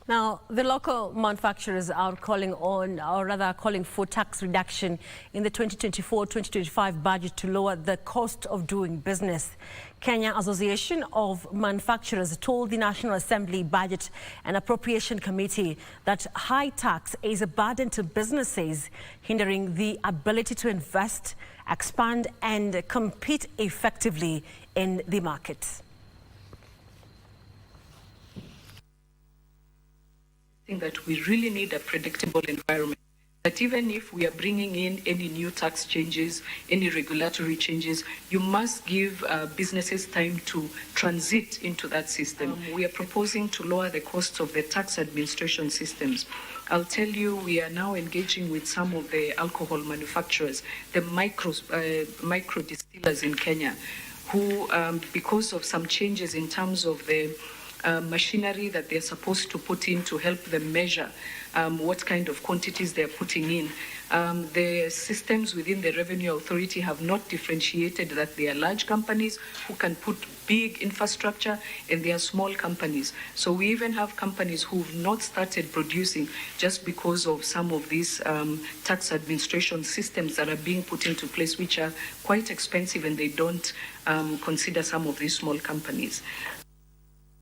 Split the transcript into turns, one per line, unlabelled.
Now, the local manufacturers are calling for tax reduction in the 2024-2025 budget to lower the cost of doing business. Kenya Association of Manufacturers told the National Assembly Budget and Appropriation Committee that high tax is a burden to businesses, hindering the ability to invest, expand and compete effectively in the market.
That we really need a predictable environment, that even if we are bringing in any new tax changes, any regulatory changes, you must give businesses time to transit into that system. We are proposing to lower the costs of the tax administration systems. I'll tell you, we are now engaging with some of the alcohol manufacturers, the micro distillers in Kenya, who, because of some changes in terms of the machinery that they're supposed to put in to help them measure what kind of quantities they're putting in. The systems within the Revenue Authority have not differentiated that they are large companies who can put big infrastructure and they are small companies. So we even have companies who've not started producing just because of some of these tax administration systems that are being put into place, which are quite expensive, and they don't consider some of these small companies.